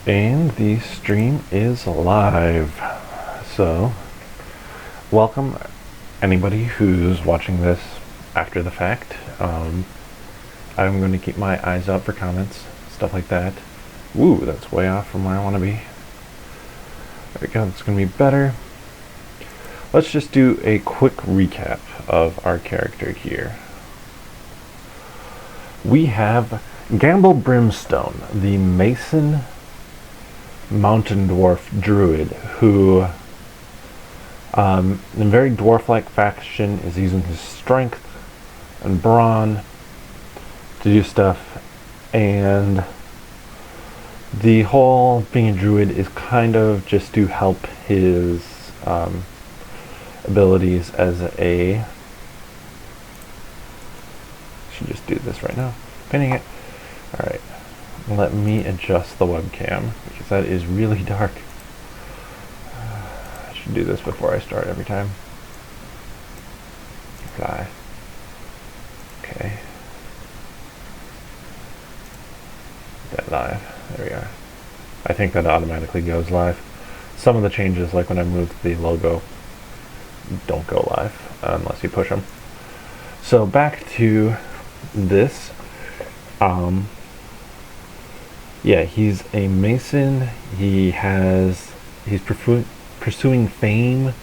And the stream is live. So, welcome anybody who's watching this after the fact. I'm going to keep my eyes out for comments, stuff like that. Woo, that's way off from where I want to be. There we go, it's going to be better. Let's just do a quick recap of our character here. We have Gamble Brimstone, the Mason mountain dwarf druid who in very dwarf-like fashion is using his strength and brawn to do stuff, and the whole being a druid is kind of just to help his abilities as a should just do this right now, pinning it. Alright, let me adjust the webcam because that is really dark. I should do this before I start every time. Fly. Okay. That live. There we are. I think that automatically goes live. Some of the changes, like when I moved the logo, don't go live unless you push them. So back to this. Yeah, he's a mason. He's pursuing fame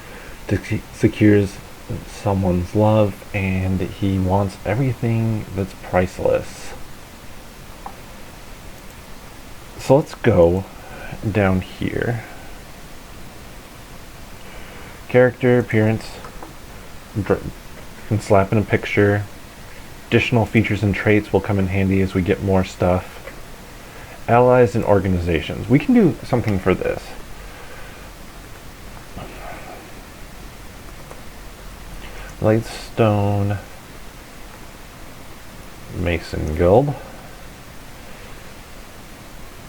to secures someone's love, and he wants everything that's priceless. So let's go down here. Character appearance. Can slap in a picture. Additional features and traits will come in handy as we get more stuff. Allies and organizations. We can do something for this. Lightstone Mason Guild.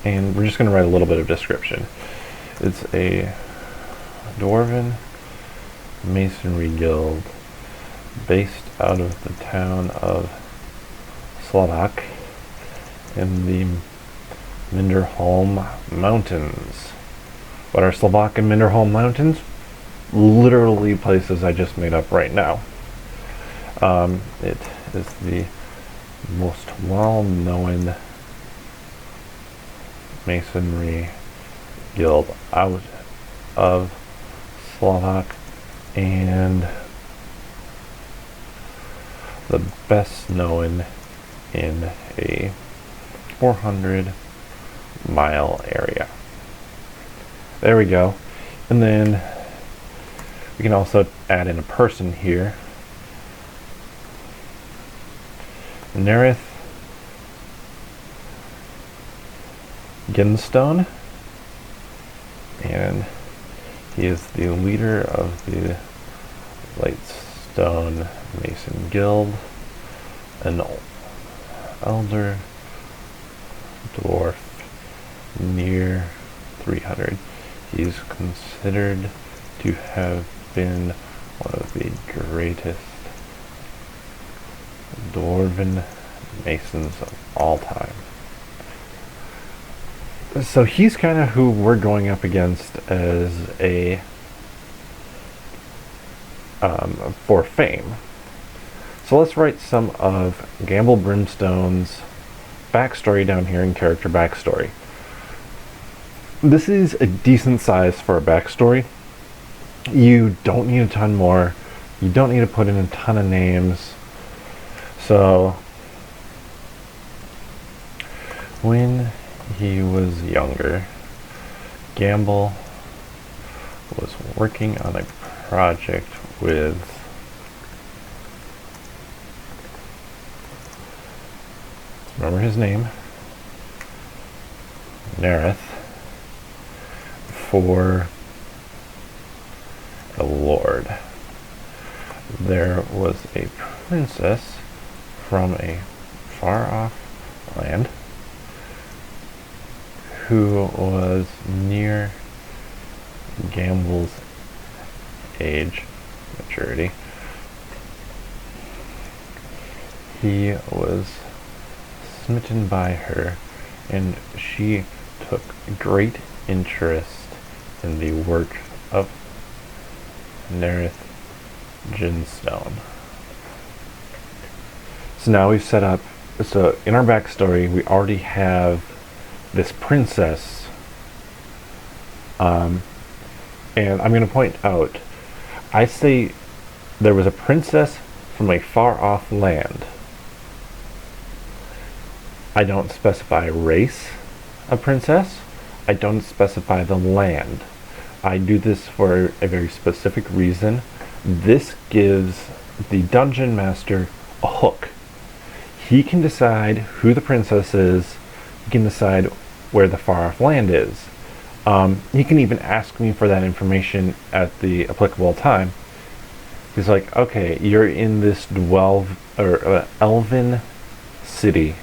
And we're just going to write a little bit of description. It's a Dwarven Masonry Guild based out of the town of Slovak in the Minderholm Mountains. What are Slovak and Minderholm Mountains? Literally places I just made up right now. It is the most well-known masonry guild out of Slovak and the best known in a 400-mile area. There we go. And then we can also add in a person here. Nerith Ginstone, and he is the leader of the Lightstone Mason Guild, an elder dwarf near 300. He's considered to have been one of the greatest dwarven masons of all time. So he's kind of who we're going up against as a for fame. So let's write some of Gamble Brimstone's backstory down here in character backstory. This is a decent size for a backstory. You don't need a ton more. You don't need to put in a ton of names. So when he was younger, Gamble was working on a project with remember his name, Nerith, for a lord. There was a princess from a far-off land who was near Gamble's age, maturity. He was smitten by her, and she took great interest in the work of Nerdologists. So now we've set up, so in our backstory, we already have this princess, and I'm going to point out, I say there was a princess from a far-off land. I don't specify race of princess. I don't specify the land. I do this for a very specific reason. This gives the dungeon master a hook. He can decide who the princess is. He can decide where the far-off land is. He can even ask me for that information at the applicable time. He's like, okay, you're in this elven city,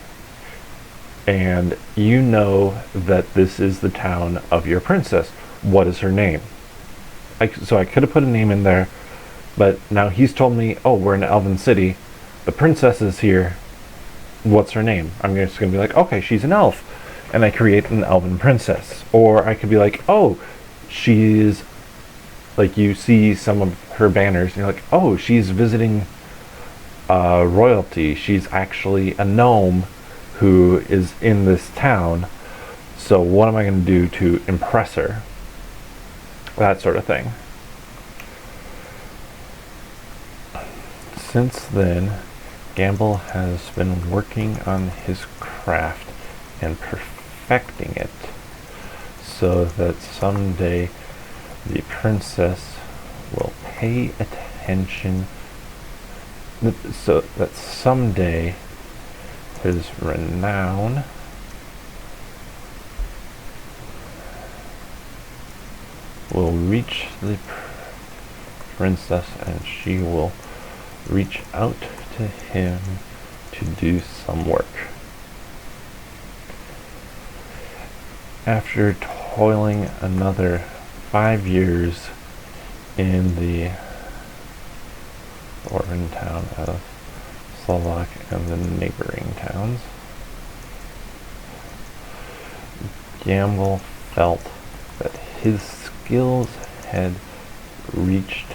and you know that this is the town of your princess. What is her name? So I could have put a name in there, but now he's told me, oh, we're in an elven city. The princess is here. What's her name? I'm just going to be like, okay, she's an elf. And I create an elven princess. Or I could be like, oh, she's, like, you see some of her banners, and you're like, oh, she's visiting royalty. She's actually a gnome who is in this town. So what am I going to do to impress her? That sort of thing. Since then, Gamble has been working on his craft and perfecting it so that someday the princess will pay attention, so that someday his renown will reach the princess, and she will reach out to him to do some work. After toiling another 5 years in the dwarven town of Slovak and the neighboring towns, Gamble felt that his skills had reached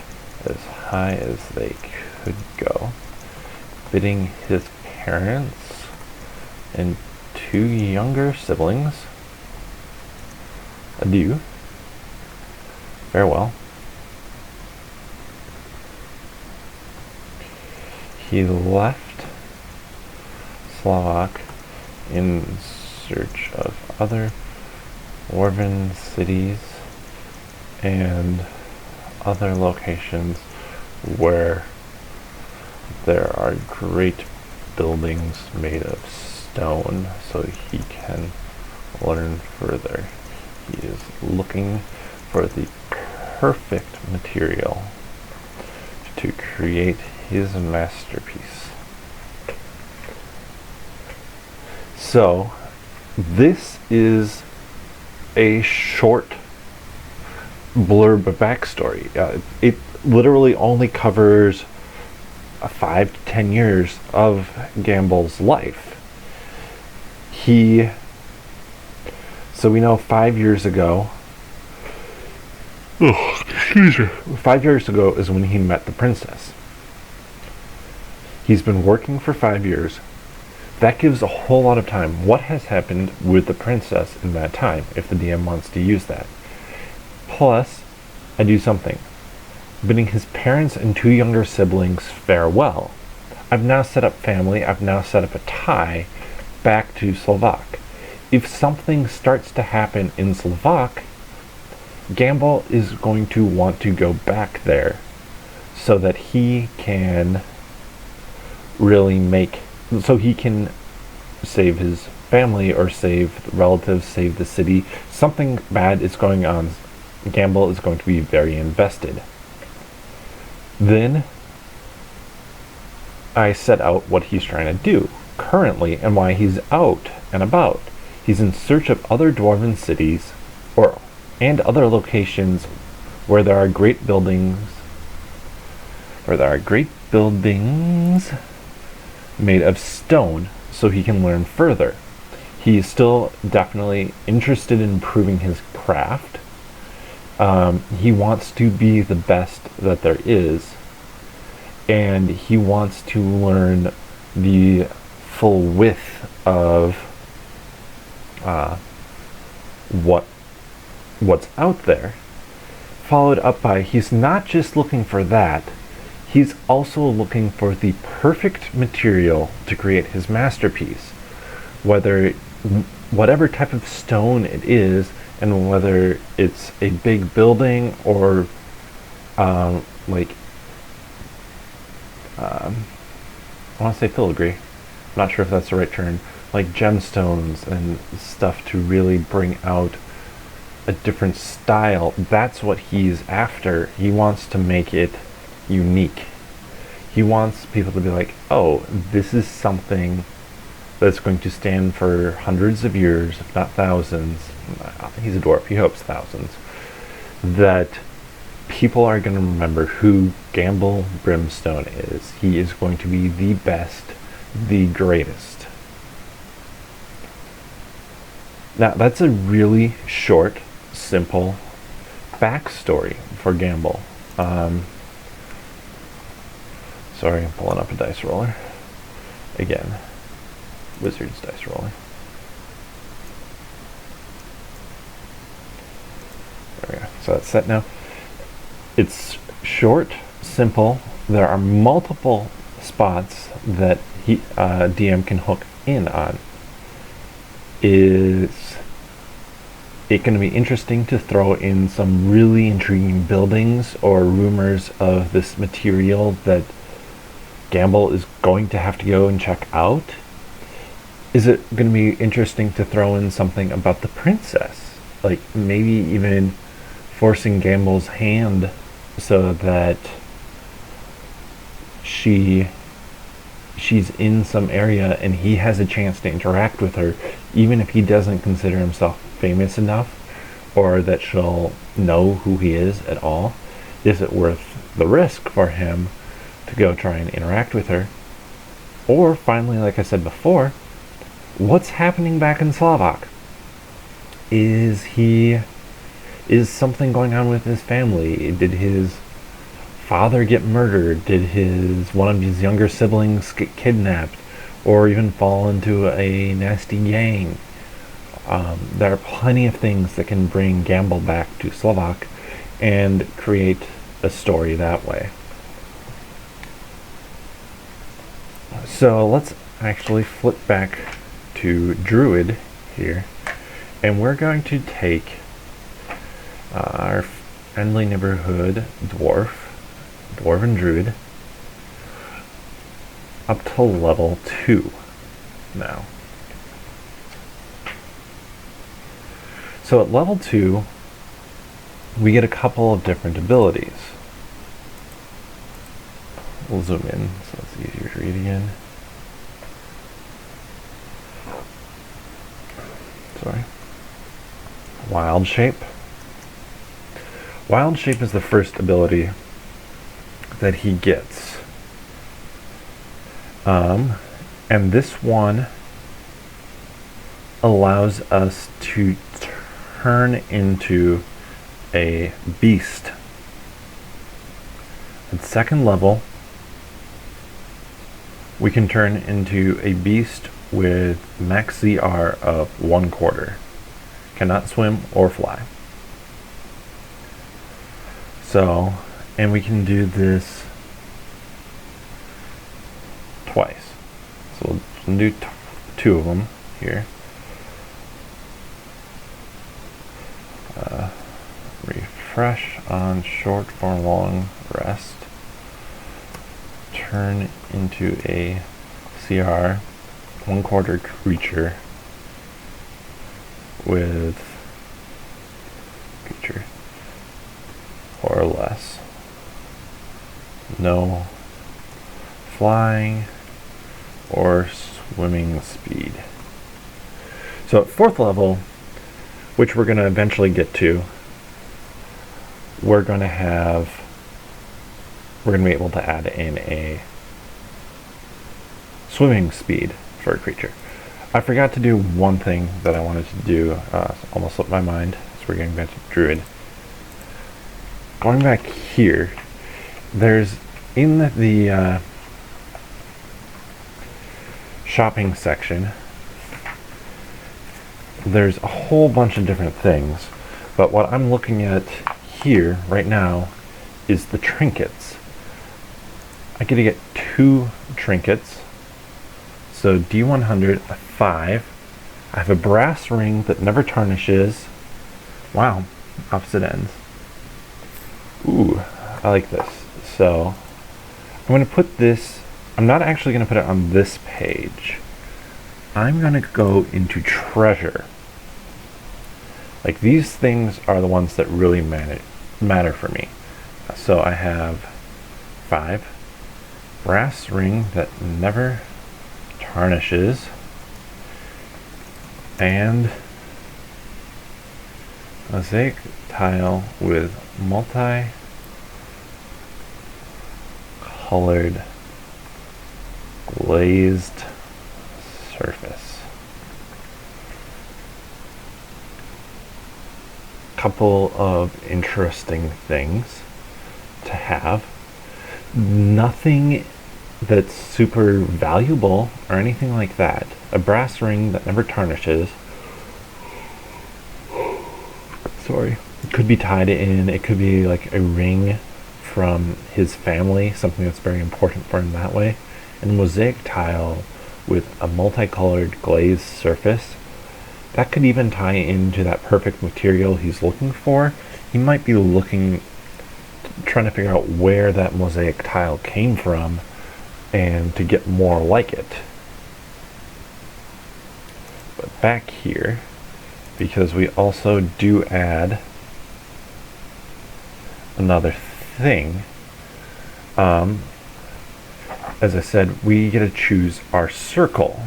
as high as they could go, bidding his parents and 2 younger siblings adieu. Farewell. He left Slovak in search of other dwarven cities and other locations where there are great buildings made of stone, so he can learn further. He is looking for the perfect material to create his masterpiece. So, this is a short blurb of backstory. It literally only covers 5 to 10 years of Gamble's life. So we know 5 years ago, 5 years ago is when he met the princess. He's been working for 5 years. That gives a whole lot of time. What has happened with the princess in that time, if the DM wants to use that? Plus, I do something. Bidding his parents and 2 younger siblings farewell. I've now set up family. I've now set up a tie back to Slovak. If something starts to happen in Slovak, Gamble is going to want to go back there so that he can really so he can save his family or save relatives, save the city. Something bad is going on. Gamble is going to be very invested. Then I set out what he's trying to do currently and why he's out and about. He's in search of other dwarven cities and other locations where there are great buildings made of stone, so he can learn further. He's still definitely interested in improving his craft. He wants to be the best that there is, and he wants to learn the full width of what's out there. Followed up by, he's not just looking for that, he's also looking for the perfect material to create his masterpiece. Whatever type of stone it is, and whether it's a big building or I want to say filigree. I'm not sure if that's the right term. Like gemstones and stuff to really bring out a different style. That's what he's after. He wants to make it unique. He wants people to be like, oh, this is something that's going to stand for hundreds of years, if not thousands. He's a dwarf, he hopes thousands. That people are going to remember who Gamble Brimstone is. He is going to be the best, the greatest. Now, that's a really short, simple backstory for Gamble. Sorry, I'm pulling up a dice roller. Again, Wizard's dice roller. There we go. So that's set now. It's short, simple. There are multiple spots that DM can hook in on. Is it going to be interesting to throw in some really intriguing buildings or rumors of this material that Gamble is going to have to go and check out? Is it going to be interesting to throw in something about the princess? Like maybe even forcing Gamble's hand so that she's in some area and he has a chance to interact with her, even if he doesn't consider himself famous enough or that she'll know who he is at all. Is it worth the risk for him to go try and interact with her? Or finally, like I said before, what's happening back in Slovak? Is something going on with his family? Did his father get murdered? Did one of his younger siblings get kidnapped or even fall into a nasty gang? There are plenty of things that can bring Gamble back to Slovak and create a story that way. So let's actually flip back to Druid here, and we're going to take our friendly neighborhood Dwarven Druid, up to level 2 now. So at level 2, we get a couple of different abilities. We'll zoom in so it's easier to read again. Sorry. Wild Shape. Wild Shape is the first ability that he gets. And this one allows us to turn into a beast. At second level, we can turn into a beast with max ZR of 1/4. Cannot swim or fly. So, and we can do this twice. So we'll do 2 of them here. Refresh on short for long rest. Turn into a CR 1/4 creature with creature or less. No flying or swimming speed. So at 4th level, which we're going to eventually get to, we're going to be able to add in a swimming speed for a creature. I forgot to do one thing that I wanted to do. Almost slipped my mind. So we're getting back to Druid. Going back here, there's in the shopping section, there's a whole bunch of different things, but what I'm looking at here right now is the trinkets. I get to get 2 trinkets, so D100, 5. I have a brass ring that never tarnishes. Wow, opposite ends. Ooh, I like this. So I'm going to put this, I'm not actually going to put it on this page. I'm going to go into treasure. Like, these things are the ones that really matter for me. So I have 5. Brass ring that never tarnishes. And mosaic tile with multi-colored glazed surface. Couple of interesting things to have. Nothing that's super valuable or anything like that. A brass ring that never tarnishes. Sorry. It could be tied in. It could be like a ring from his family, something that's very important for him that way. And a mosaic tile with a multicolored glazed surface. That could even tie into that perfect material he's looking for. He might be trying to figure out where that mosaic tile came from and to get more like it. But back here, because we also do add another thing, as I said, we get to choose our circle.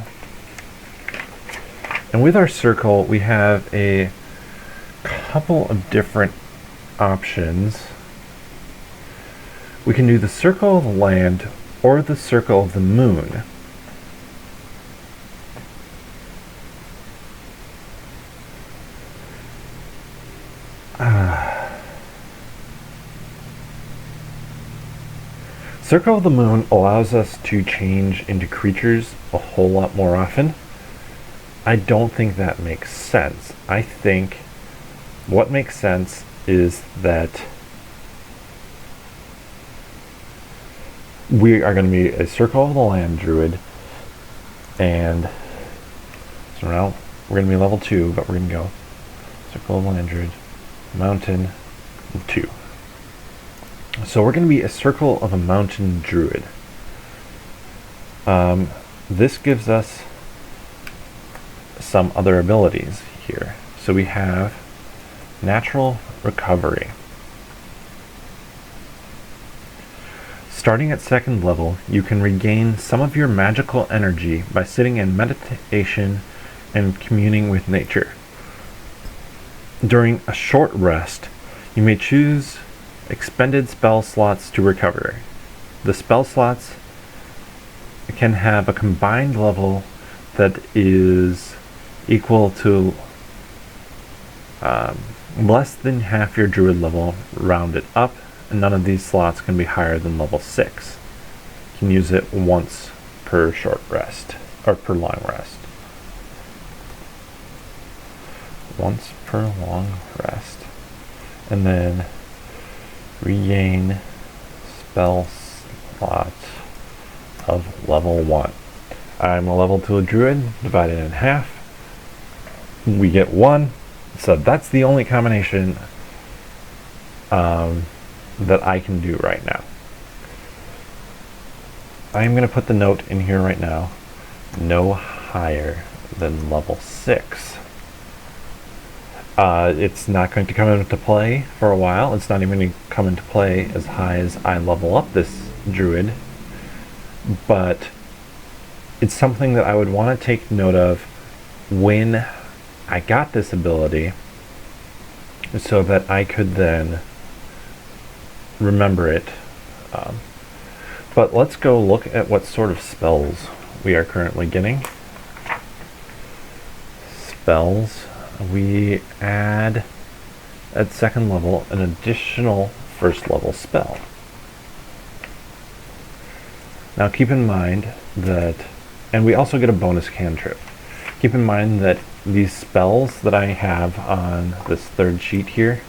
And with our circle, we have a couple of different options. We can do the circle of the land or the circle of the moon. Circle of the moon allows us to change into creatures a whole lot more often. I don't think that makes sense. I think what makes sense is that we are going to be a circle of the land druid, and so now we're going to be level 2, but we're going to go circle of the land druid, mountain, 2. So we're going to be a circle of a mountain druid. This gives us some other abilities here. So we have natural recovery. Starting at 2nd level, you can regain some of your magical energy by sitting in meditation and communing with nature. During a short rest, you may choose expended spell slots to recover. The spell slots can have a combined level that is equal to less than half your druid level rounded up, and none of these slots can be higher than level 6. You can use it once per short rest, or per long rest. Once per long rest. And then regain spell slot of level 1. I'm a level 2 druid, divided in half. We get 1, so that's the only combination that I can do right now. I'm going to put the note in here right now, no higher than level 6. It's not going to come into play for a while. It's not even going to come into play as high as I level up this druid, but it's something that I would want to take note of when I got this ability, so that I could then remember it. But let's go look at what sort of spells we are currently getting. spells, we add at second level an additional first level spell. Now keep in mind that, and we also get a bonus cantrip. Keep in mind that these spells that I have on this third sheet here,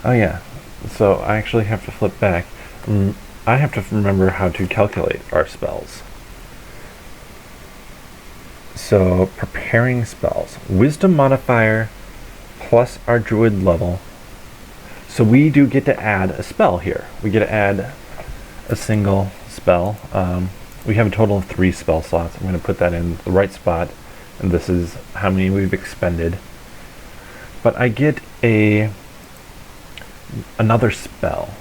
oh yeah, so I actually have to flip back. I have to remember how to calculate our spells. So, preparing spells. Wisdom modifier plus our druid level. So we do get to add a spell here. We get to add a single spell. We have a total of 3 spell slots. I'm going to put that in the right spot, and this is how many we've expended. But I get another spell.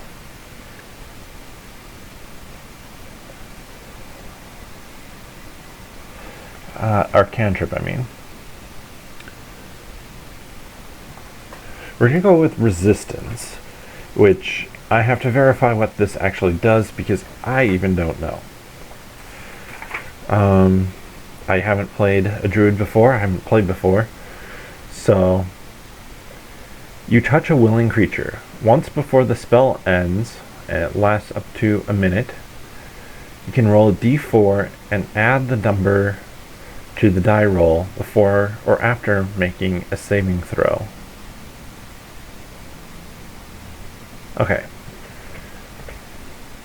Our cantrip, I mean. We're going to go with resistance, which I have to verify what this actually does because I even don't know. I haven't played a druid before. I haven't played before. So, you touch a willing creature. Once before the spell ends, and it lasts up to a minute, you can roll a d4 and add the number to the die roll before or after making a saving throw. Okay.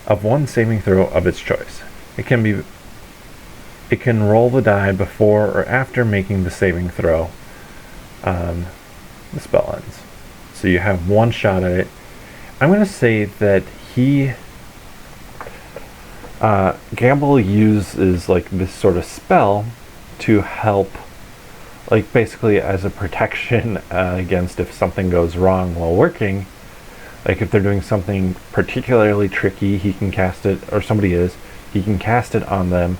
Of one saving throw of its choice. It can roll the die before or after making the saving throw. The spell ends. So you have one shot at it. I'm going to say that Gamble uses like this sort of spell to help, like basically as a protection against if something goes wrong while working. Like if they're doing something particularly tricky, he can cast it, or he can cast it on them,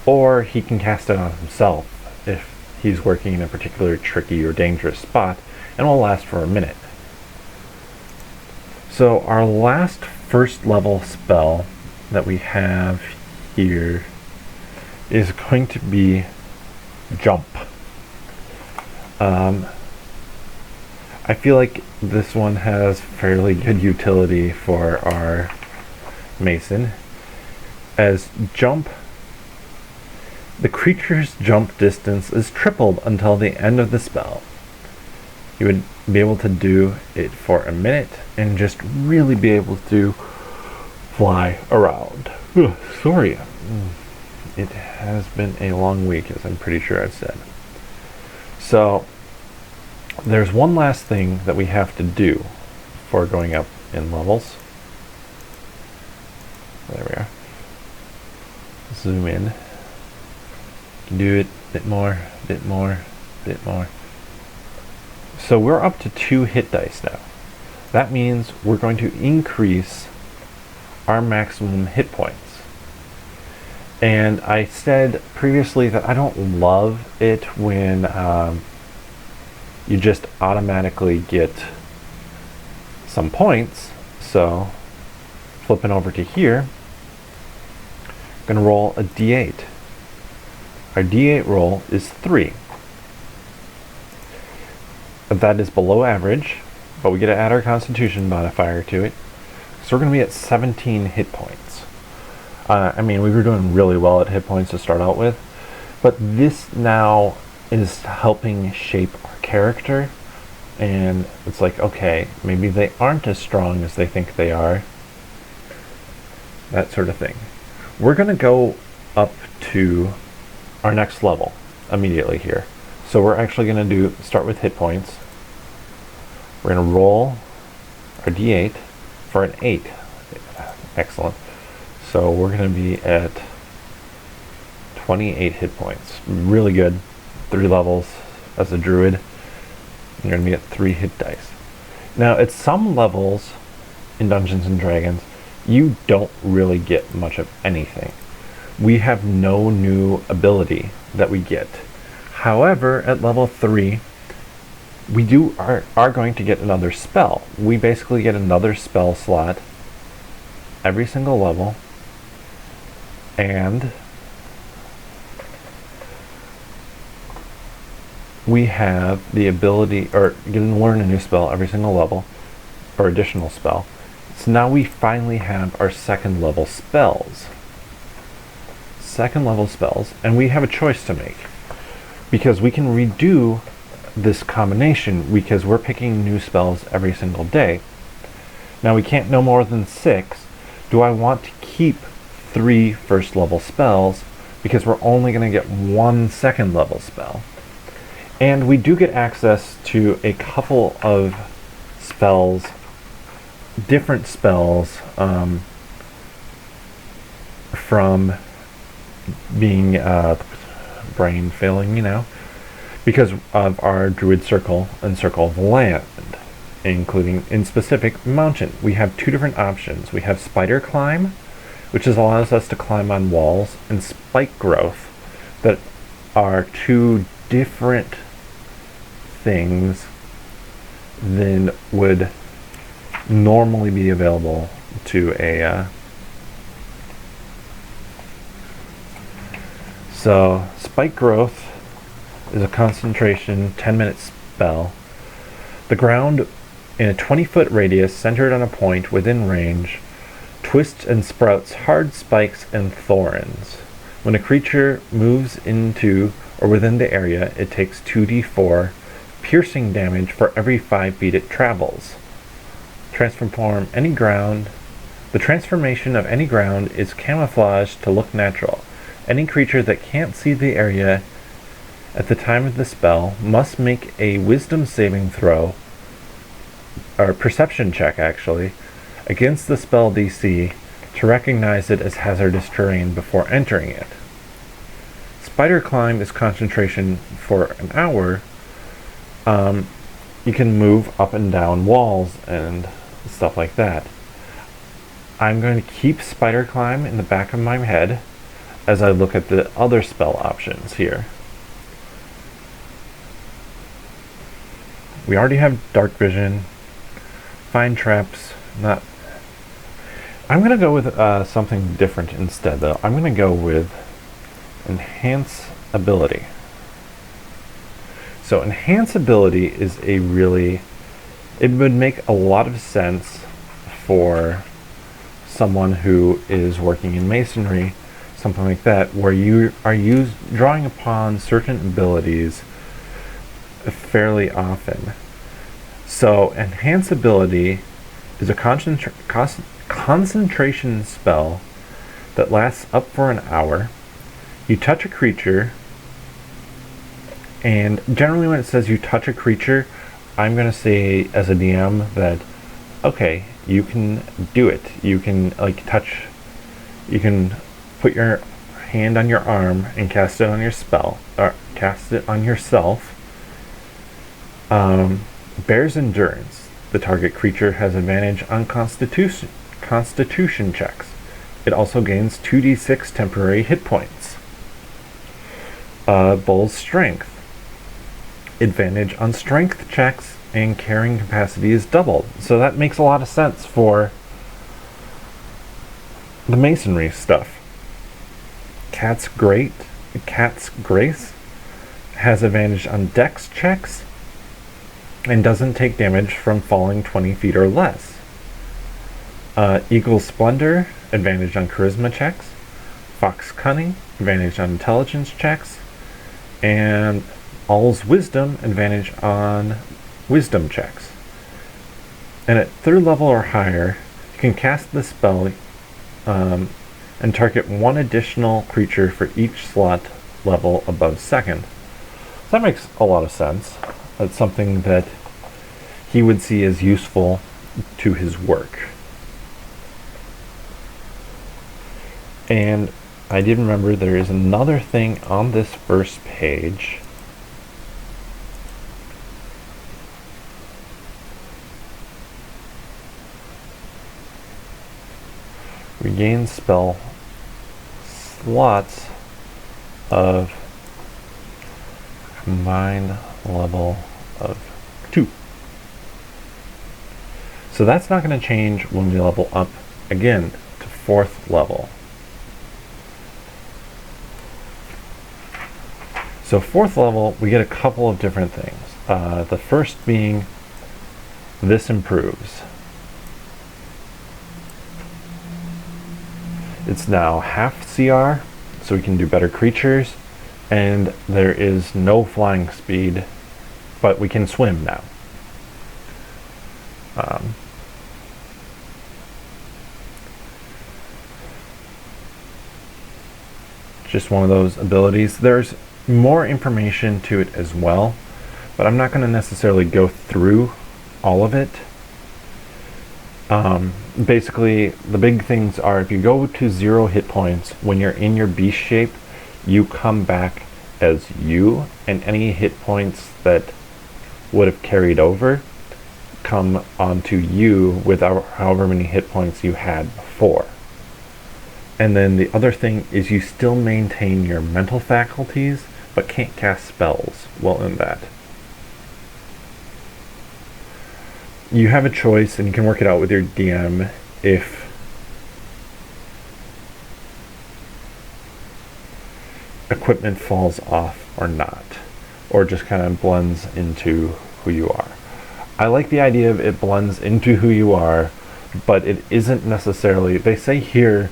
or he can cast it on himself if he's working in a particularly tricky or dangerous spot, and will last for a minute. So our last first level spell that we have here is going to be Jump. I feel like this one has fairly good utility for our Mason. As Jump, the creature's jump distance is tripled until the end of the spell. You would be able to do it for a minute and just really be able to fly around. Ugh, sorry. It has been a long week, as I'm pretty sure I've said. So, there's one last thing that we have to do before going up in levels. There we are. Zoom in. Do it a bit more, bit more, bit more. So we're up to 2 hit dice now. That means we're going to increase our maximum hit points. And I said previously that I don't love it when you just automatically get some points. So flipping over to here, I'm going to roll a d8. Our d8 roll is 3. That is below average, but we get to add our constitution modifier to it. So we're going to be at 17 hit points. I mean, we were doing really well at hit points to start out with, but this now is helping shape our character, and it's like, okay, maybe they aren't as strong as they think they are. That sort of thing. We're going to go up to our next level immediately here. So we're actually going to start with hit points. We're going to roll our d8 for an 8. Excellent. So we're going to be at 28 hit points. Really good. 3 levels as a druid. You're going to be at 3 hit dice. Now, at some levels in Dungeons & Dragons, you don't really get much of anything. We have no new ability that we get. However, at level 3, we are going to get another spell. We basically get another spell slot every single level, and we have the ability, or you can learn a new spell every single level, or additional spell. So now we finally have our second level spells. Second level spells, and we have a choice to make, because we can redo this combination because we're picking new spells every single day. Now we can't know more than 6. Do I want to keep 3 first level spells because we're only going to get 1 second level spell? And we do get access to a couple of spells, different spells, from being brain failing, because of our Druid Circle and Circle of Land, including in specific Mountain. We have 2 different options. We have Spider Climb, which allows us to climb on walls, and Spike Growth, that are 2 different things than would normally be available to a so Spike Growth is a concentration 10-minute spell. The ground in a 20-foot radius centered on a point within range twists and sprouts hard spikes and thorns. When a creature moves into or within the area, it takes 2d4 piercing damage for every 5 feet it travels. The transformation of any ground is camouflaged to look natural. Any creature that can't see the area at the time of the spell must make a wisdom saving throw, or perception check actually, against the spell DC to recognize it as hazardous terrain before entering it. Spider Climb is concentration for an hour. You can move up and down walls and stuff like that. I'm going to keep Spider Climb in the back of my head as I look at the other spell options here. We already have Dark Vision, Find Traps, I'm going to go with something different instead though. I'm going to go with Enhance Ability. So Enhance Ability is it would make a lot of sense for someone who is working in masonry, something like that, where you are drawing upon certain abilities fairly often. So Enhance Ability is a concentration spell that lasts up for an hour. You touch a creature, and generally when it says you touch a creature, I'm going to say as a DM that, okay, you can do it. You can you can put your hand on your arm and cast it on your spell, or cast it on yourself. Bear's Endurance. The target creature has advantage on constitution checks. It also gains 2d6 temporary hit points. Bull's Strength. Advantage on strength checks and carrying capacity is doubled. So that makes a lot of sense for the masonry stuff. Cat's Grace has advantage on dex checks and doesn't take damage from falling 20 feet or less. Eagle's Splendor, advantage on charisma checks. Fox Cunning, advantage on intelligence checks. And All's Wisdom, advantage on wisdom checks. And at 3rd level or higher, you can cast the spell and target 1 additional creature for each slot level above 2nd. So that makes a lot of sense. That's something that he would see as useful to his work. And I did remember there is another thing on this first page. Regain spell slots of combined level of So that's not going to change when we level up again to 4th level. So 4th level, we get a couple of different things. The first being this improves. It's now half CR, so we can do better creatures, and there is no flying speed, but we can swim now. Just one of those abilities. There's more information to it as well, but I'm not going to necessarily go through all of it. Basically, the big things are if you go to 0 hit points, when you're in your beast shape, you come back as you, and any hit points that would have carried over come onto you with however many hit points you had before. And then the other thing is you still maintain your mental faculties, but can't cast spells while in that. You have a choice, and you can work it out with your DM if equipment falls off or not, or just kind of blends into who you are. I like the idea of it blends into who you are, but it isn't necessarily, they say here,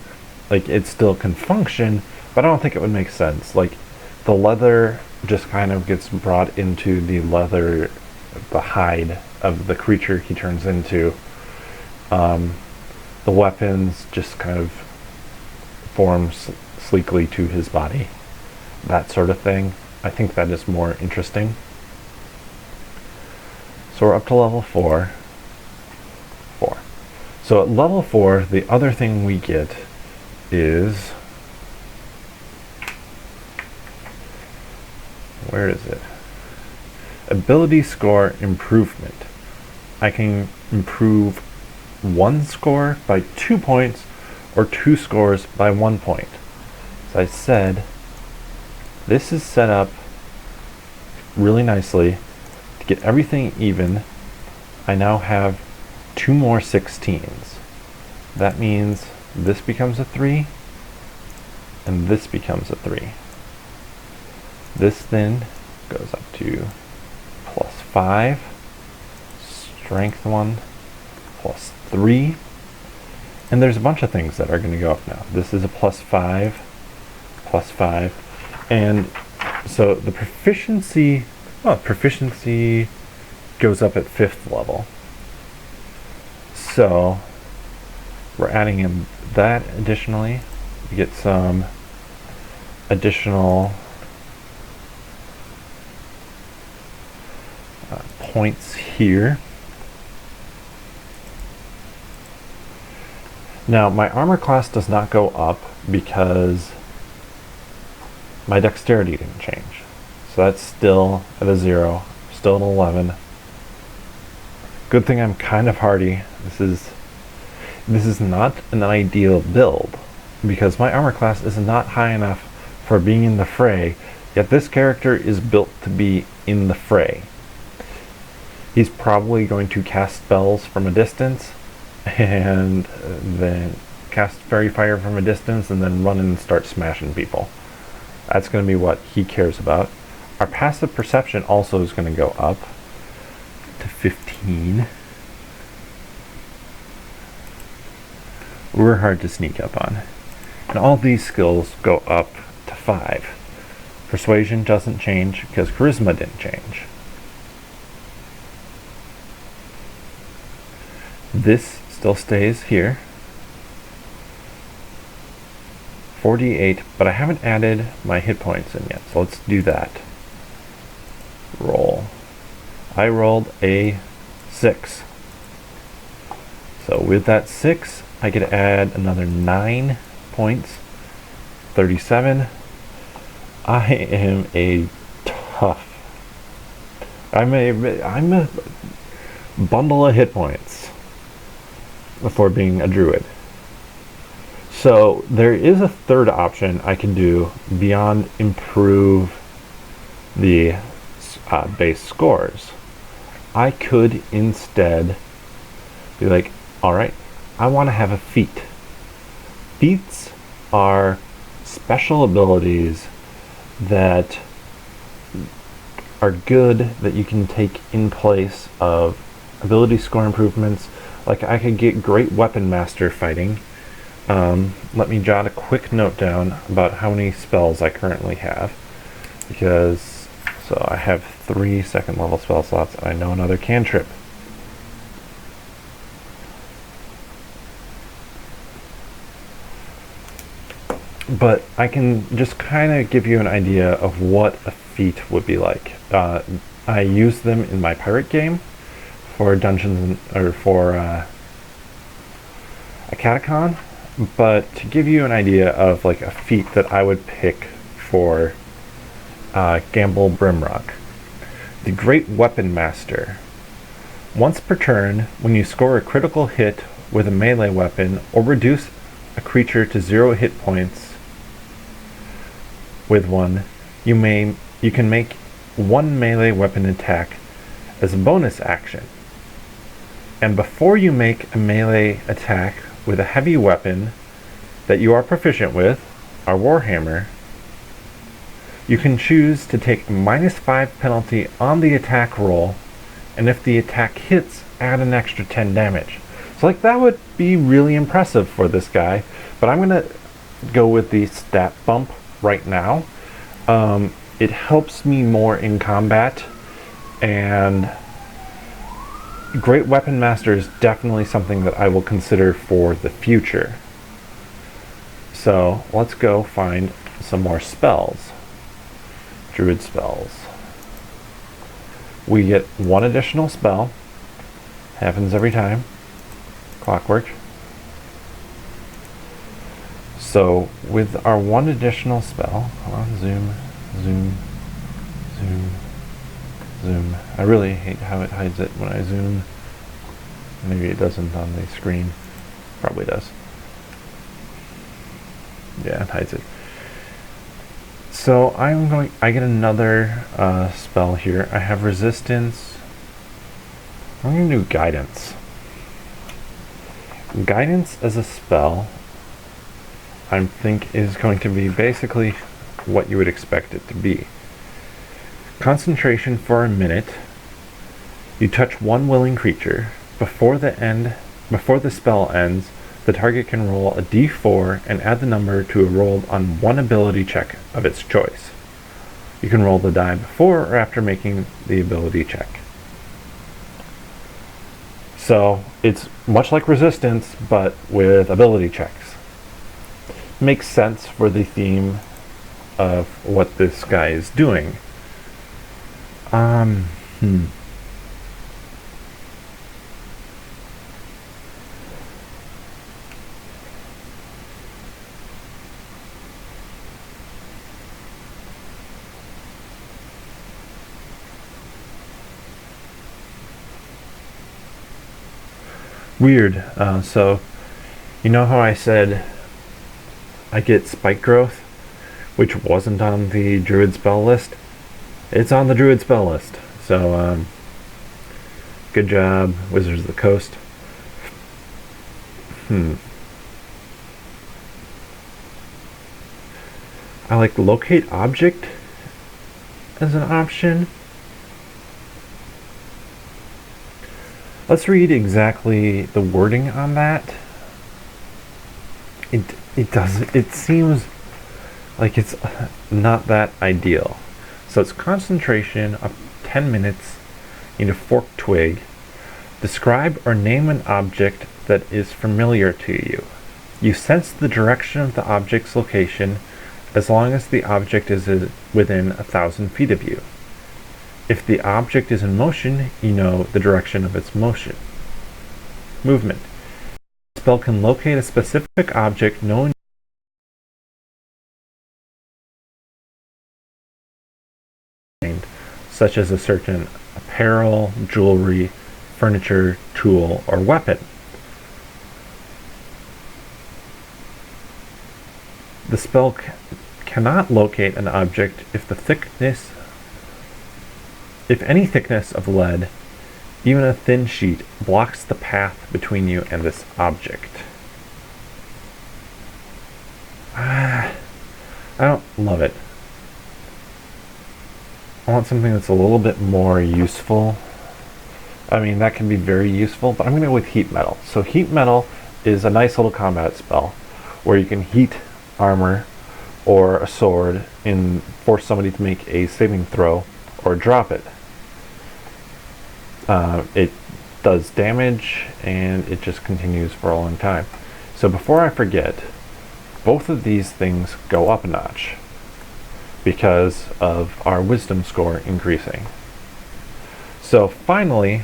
like it still can function, but I don't think it would make sense. Like the leather just kind of gets brought into the leather, the hide of the creature he turns into. The weapons just kind of form sleekly to his body. That sort of thing. I think that is more interesting. So we're up to level 4. So at level 4, the other thing we get is, where is it? Ability score improvement. I can improve 1 score by 2 points or 2 scores by 1 point. As I said, this is set up really nicely to get everything even. I now have 2 more 16s. That means this becomes a 3 and this becomes a 3. This then goes up to +5, strength 1, +3, and there's a bunch of things that are going to go up now. This is a +5, +5, and so the proficiency goes up at 5th level. So we're adding in that additionally. We get some additional points here. Now my armor class does not go up because my dexterity didn't change. So that's still at a 0, still at 11. Good thing I'm kind of hardy. This is not an ideal build because my armor class is not high enough for being in the fray, yet this character is built to be in the fray. He's probably going to cast spells from a distance and then cast fairy fire from a distance and then run and start smashing people. That's going to be what he cares about. Our passive perception also is going to go up to 15. We're hard to sneak up on. And all these skills go up to 5. Persuasion doesn't change because charisma didn't change. This still stays here. 48, but I haven't added my hit points in yet, so let's do that. Roll. I rolled a 6. So with that 6, I could add another 9 points. 37. I am a tough. I'm a bundle of hit points before being a druid. So there is a third option I can do beyond improve the base scores. I could instead Be like, alright, I want to have a feat. Feats are special abilities that are good that you can take in place of ability score improvements. Like I could get Great Weapon Master fighting. Let me jot a quick note down about how many spells I currently have. So I have 3 second level spell slots, and I know another cantrip. But I can just kind of give you an idea of what a feat would be like. I use them in my pirate game for dungeons or for a catacon. But to give you an idea of like a feat that I would pick for Gamble Brimstone, the Great Weapon Master. Once per turn, when you score a critical hit with a melee weapon or reduce a creature to 0 hit points with one, you can make one melee weapon attack as a bonus action. And before you make a melee attack with a heavy weapon that you are proficient with, our Warhammer, you can choose to take a -5 penalty on the attack roll, and if the attack hits, add an extra 10 damage. So like that would be really impressive for this guy, but I'm gonna go with the stat bump right now. It helps me more in combat, and Great Weapon Master is definitely something that I will consider for the future. So let's go find some more spells. Druid spells. We get 1 additional spell. Happens every time. Clockwork. So with our 1 additional spell, hold on, zoom. I really hate how it hides it when I zoom. Maybe it doesn't on the screen. Probably does. Yeah, it hides it. So I get another spell here. I have resistance. I'm going to do guidance. Guidance as a spell, I think, is going to be basically what you would expect it to be. Concentration for a minute. You touch one willing creature. Before the spell ends, the target can roll a d4 and add the number to a roll on one ability check of its choice. You can roll the die before or after making the ability check. So it's much like resistance, but with ability checks. Makes sense for the theme of what this guy is doing. Weird. So, you know how I said I get spike growth, which wasn't on the druid spell list? It's on the druid spell list. So, good job, Wizards of the Coast. I like locate object as an option. Let's read exactly the wording on that. It seems like it's not that ideal. So it's concentration of 10 minutes in a forked twig. Describe or name an object that is familiar to you. You sense the direction of the object's location as long as the object is within 1,000 feet of you. If the object is in motion, you know the direction of its movement. The spell can locate a specific object known such as a certain apparel, jewelry, furniture, tool, or weapon. The spell cannot locate an object if any thickness of lead Even a thin sheet blocks the path between you and this object. I don't love it. I want something that's a little bit more useful. I mean, that can be very useful, but I'm going to go with heat metal. So heat metal is a nice little combat spell where you can heat armor or a sword and force somebody to make a saving throw or drop it. It does damage and it just continues for a long time. So before I forget, both of these things go up a notch because of our wisdom score increasing. So finally,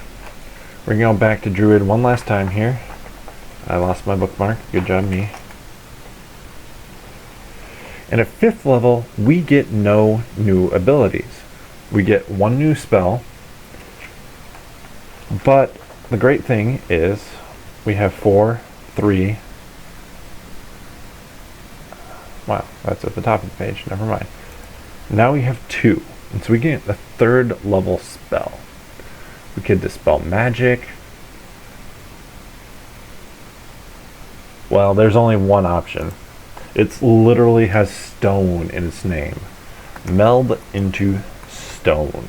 we're going back to Druid one last time here. I lost my bookmark. Good job, me. And at 5th level, we get no new abilities. We get one new spell. But the great thing is we have 4, 3. Wow, that's at the top of the page. Never mind. Now we have 2. And so we get a 3rd level spell. We could dispel magic. Well, there's only one option. It literally has stone in its name. Meld into stone.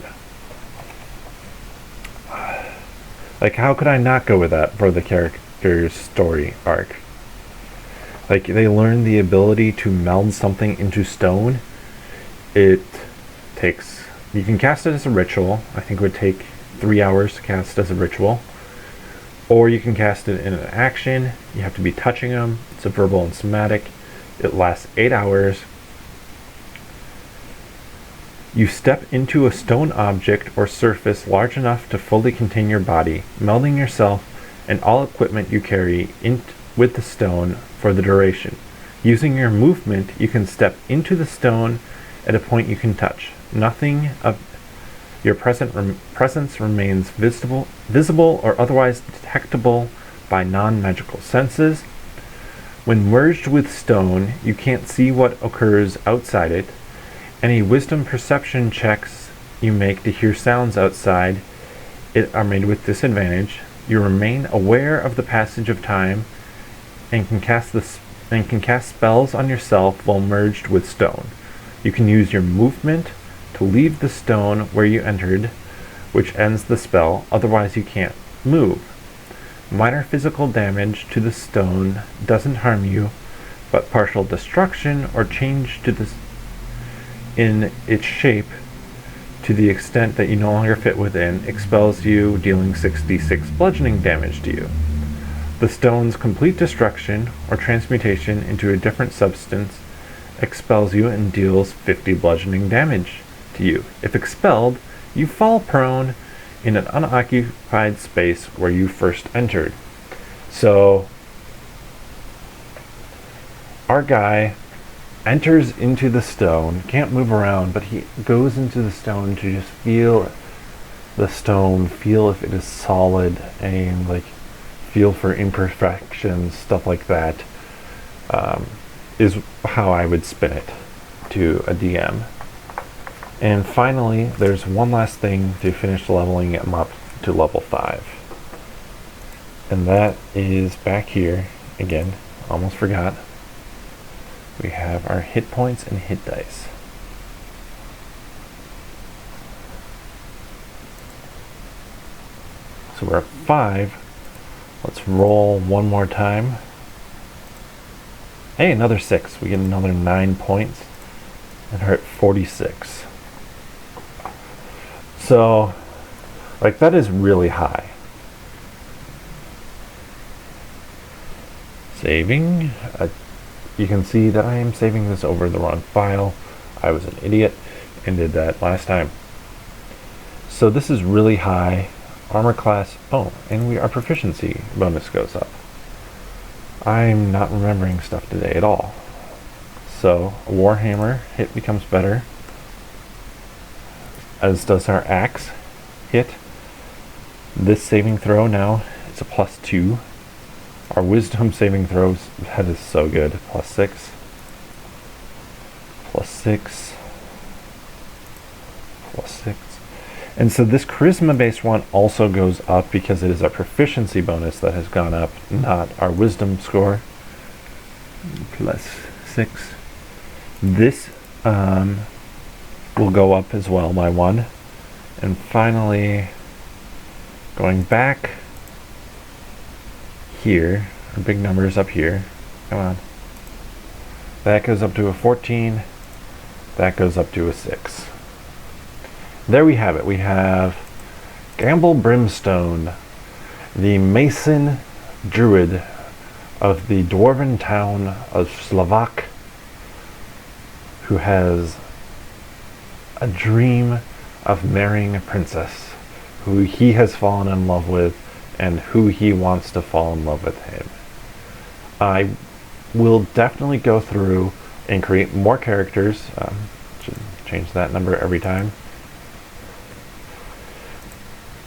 Like, how could I not go with that for the character's story arc? Like, they learn the ability to meld something into stone. It takes... You can cast it as a ritual. I think it would take 3 hours to cast as a ritual. Or you can cast it in an action. You have to be touching them. It's a verbal and somatic. It lasts 8 hours. You step into a stone object or surface large enough to fully contain your body, melding yourself and all equipment you carry with the stone for the duration. Using your movement, you can step into the stone at a point you can touch. Nothing of your presence remains visible or otherwise detectable by non-magical senses. When merged with stone, you can't see what occurs outside it. Any wisdom perception checks you make to hear sounds outside it are made with disadvantage. You remain aware of the passage of time and can cast spells on yourself while merged with stone. You can use your movement to leave the stone where you entered, which ends the spell, otherwise you can't move. Minor physical damage to the stone doesn't harm you, but partial destruction or change in its shape to the extent that you no longer fit within expels you, dealing 66 bludgeoning damage to you. The stone's complete destruction or transmutation into a different substance expels you and deals 50 bludgeoning damage to you. If expelled, you fall prone in an unoccupied space where you first entered. So our guy enters into the stone, can't move around, but he goes into the stone to just feel the stone, feel if it is solid, and like feel for imperfections, stuff like that, is how I would spin it to a DM. And finally, there's one last thing to finish leveling him up to level 5. And that is back here. Again, almost forgot. We have our hit points and hit dice. So we're at 5. Let's roll one more time. Hey, another 6. We get another 9 points. And we're at 46. So, like, that is really high. Saving. You can see that I am saving this over the wrong file. I was an idiot and did that last time. So this is really high. Armor class. Oh, and our proficiency bonus goes up. I'm not remembering stuff today at all. So, a Warhammer hit becomes better, as does our axe hit. This saving throw now is a +2. Our wisdom saving throws, that is so good. +6. +6. +6. And so this charisma-based one also goes up because it is a proficiency bonus that has gone up, not our wisdom score. +6. This will go up as well by 1. And finally, going back here, our big numbers up here. Come on. That goes up to a 14. That goes up to a 6. There we have it. We have Gamble Brimstone, the Mason Druid of the dwarven town of Slovak, who has a dream of marrying a princess who he has fallen in love with and who he wants to fall in love with him. I will definitely go through and create more characters. Should change that number every time.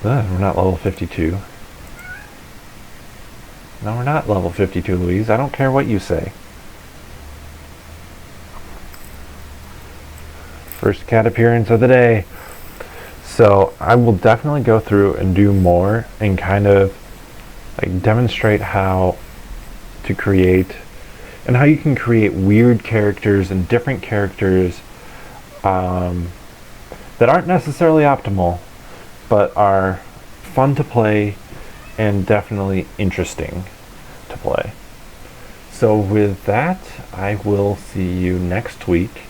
We're not level 52. No, we're not level 52, Louise. I don't care what you say. First cat appearance of the day. So I will definitely go through and do more and kind of like demonstrate how to create and how you can create weird characters and different characters that aren't necessarily optimal, but are fun to play and definitely interesting to play. So with that, I will see you next week.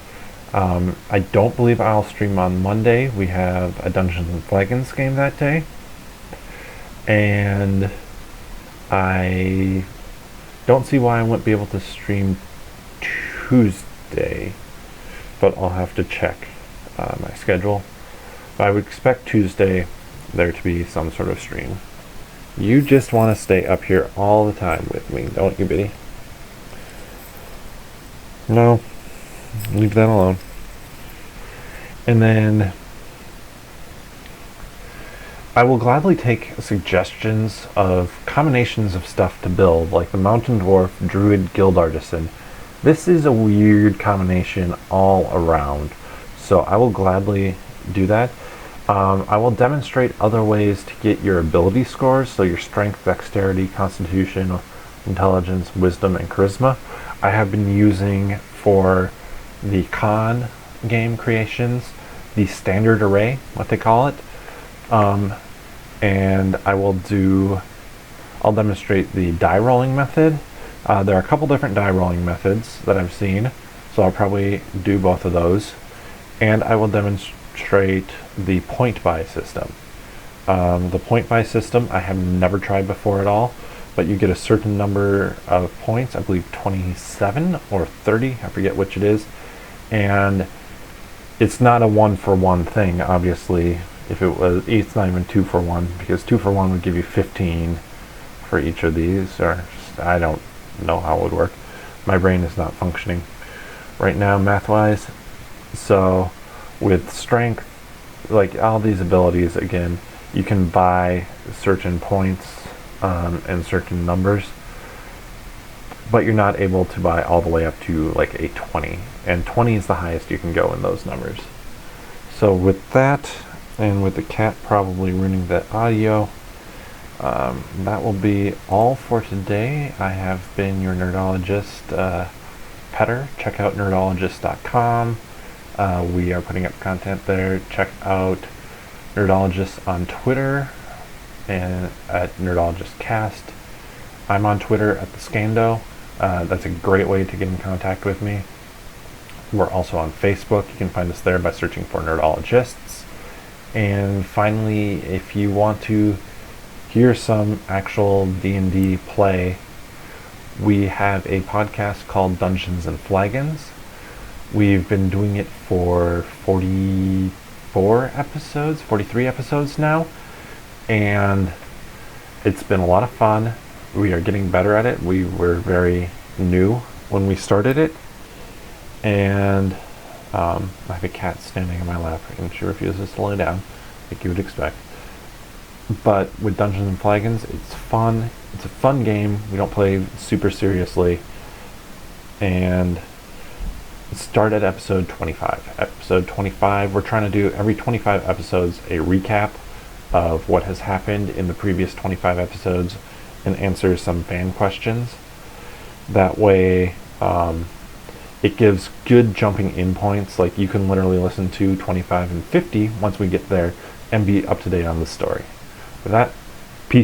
I don't believe I'll stream on Monday. We have a Dungeons and Dragons game that day. And I don't see why I wouldn't be able to stream Tuesday, but I'll have to check my schedule. But I would expect Tuesday there to be some sort of stream. You just want to stay up here all the time with me, don't you, Biddy? No, leave that alone. And then I will gladly take suggestions of combinations of stuff to build, like the Mountain Dwarf Druid Guild Artisan. This is a weird combination all around, so I will gladly do that. I will demonstrate other ways to get your ability scores, so your strength, dexterity, constitution, intelligence, wisdom, and charisma. I have been using for the con game creations the standard array, what they call it, and I'll demonstrate the die rolling method. There are a couple different die rolling methods that I've seen, so I'll probably do both of those, and I will demonstrate the point buy system. The point buy system I have never tried before at all, but you get a certain number of points, I believe 27 or 30, I forget which it is, and it's not a 1-for-1 thing, obviously. If it was, it's not even 2-for-1, because 2-for-1 would give you 15 for each of these, or just, I don't know how it would work. My brain is not functioning right now math-wise. So with strength, like all these abilities, again, you can buy certain points and certain numbers, but you're not able to buy all the way up to like a 20, and 20 is the highest you can go in those numbers. So with that, and with the cat probably ruining the audio, that will be all for today. I have been your Nerdologist, Petter. Check out nerdologists.com. We are putting up content there. Check out Nerdologists on Twitter and at NerdologistCast. I'm on Twitter at the Scando. That's a great way to get in contact with me. We're also on Facebook. You can find us there by searching for Nerdologists. And finally, if you want to hear some actual D&D play, we have a podcast called Dungeons and Flagons. We've been doing it for 44 episodes, 43 episodes now, and it's been a lot of fun. We are getting better at it. We were very new when we started it, and I have a cat standing in my lap and she refuses to lay down, like you would expect. But with Dungeons and Flagons, it's fun. It's a fun game. We don't play super seriously, and start at episode 25. Episode 25, we're trying to do every 25 episodes a recap of what has happened in the previous 25 episodes and answer some fan questions. That way, it gives good jumping in points. Like, you can literally listen to 25 and 50 once we get there and be up to date on the story. With that,